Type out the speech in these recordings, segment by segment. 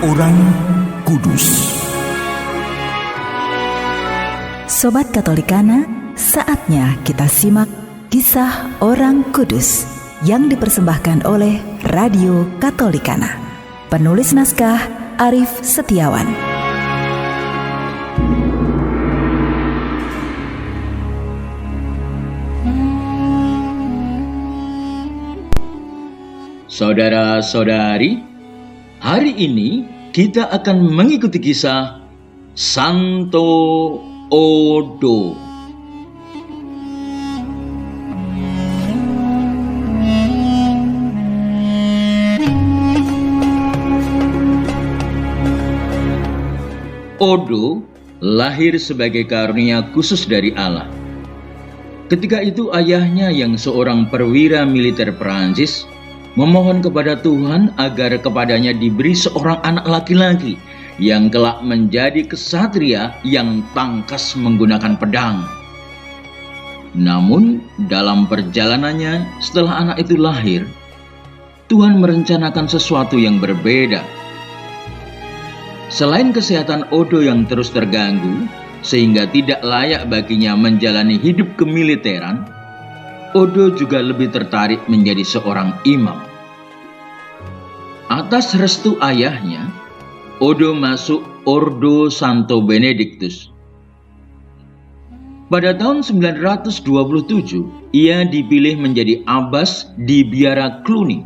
Orang Kudus. Sobat Katolikana, saatnya kita simak kisah orang kudus yang dipersembahkan oleh Radio Katolikana. Penulis naskah Arif Setiawan. Saudara-saudari, hari ini kita akan mengikuti kisah Santo Odo. Odo lahir sebagai karunia khusus dari Allah. Ketika itu ayahnya yang seorang perwira militer Perancis memohon kepada Tuhan agar kepadanya diberi seorang anak laki-laki yang kelak menjadi kesatria yang tangkas menggunakan pedang. Namun dalam perjalanannya setelah anak itu lahir, Tuhan merencanakan sesuatu yang berbeda. Selain kesehatan Odo yang terus terganggu sehingga tidak layak baginya menjalani hidup kemiliteran, Odo juga lebih tertarik menjadi seorang imam. Atas restu ayahnya, Odo masuk Ordo Santo Benedictus. Pada tahun 927, ia dipilih menjadi abbas di biara Cluny.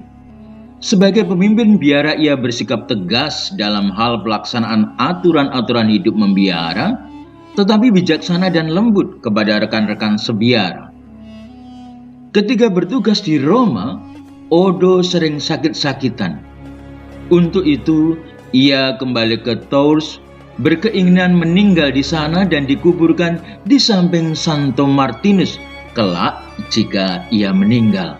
Sebagai pemimpin biara, ia bersikap tegas dalam hal pelaksanaan aturan-aturan hidup membiara, tetapi bijaksana dan lembut kepada rekan-rekan sebiara. Ketika bertugas di Roma, Odo sering sakit-sakitan. Untuk itu, ia kembali ke Tours, berkeinginan meninggal di sana dan dikuburkan di samping Santo Martinus kelak jika ia meninggal.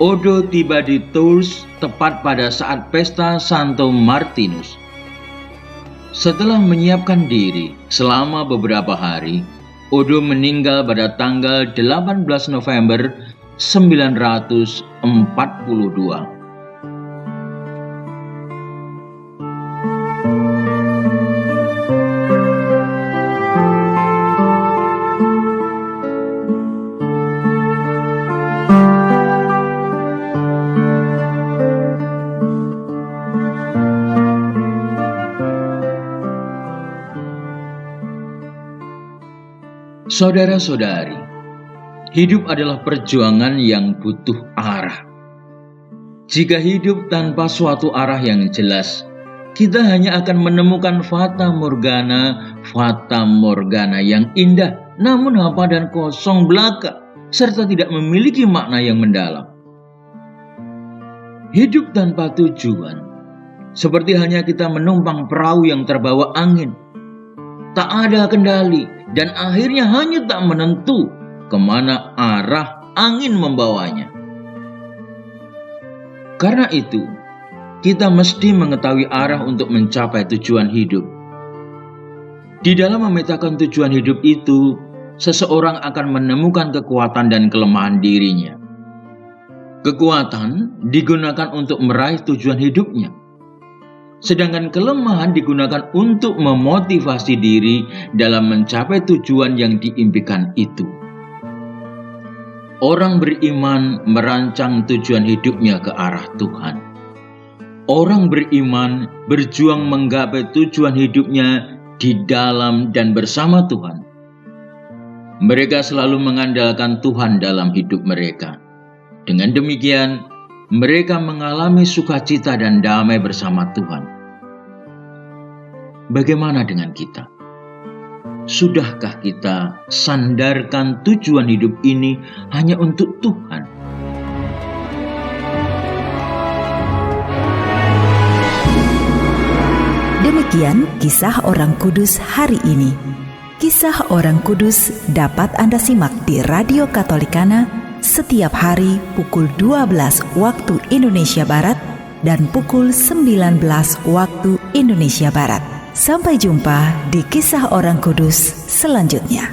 Odo tiba di Tours tepat pada saat pesta Santo Martinus. Setelah menyiapkan diri selama beberapa hari, Odo meninggal pada tanggal 18 November 942. Saudara-saudari, hidup adalah perjuangan yang butuh arah. Jika hidup tanpa suatu arah yang jelas, kita hanya akan menemukan fata morgana yang indah, namun hampa dan kosong belaka, serta tidak memiliki makna yang mendalam. Hidup tanpa tujuan, seperti hanya kita menumpang perahu yang terbawa angin. Tak ada kendali dan akhirnya hanya tak menentu kemana arah angin membawanya. Karena itu, kita mesti mengetahui arah untuk mencapai tujuan hidup. Di dalam memetakan tujuan hidup itu, seseorang akan menemukan kekuatan dan kelemahan dirinya. Kekuatan digunakan untuk meraih tujuan hidupnya, sedangkan kelemahan digunakan untuk memotivasi diri dalam mencapai tujuan yang diimpikan itu. Orang beriman merancang tujuan hidupnya ke arah Tuhan. Orang beriman berjuang menggapai tujuan hidupnya di dalam dan bersama Tuhan. Mereka selalu mengandalkan Tuhan dalam hidup mereka. Dengan demikian, mereka mengalami sukacita dan damai bersama Tuhan. Bagaimana dengan kita? Sudahkah kita sandarkan tujuan hidup ini hanya untuk Tuhan? Demikian kisah orang kudus hari ini. Kisah orang kudus dapat Anda simak di Radio Katolikana setiap hari pukul 12 waktu Indonesia Barat dan pukul 19 waktu Indonesia Barat. Sampai jumpa di kisah orang kudus selanjutnya.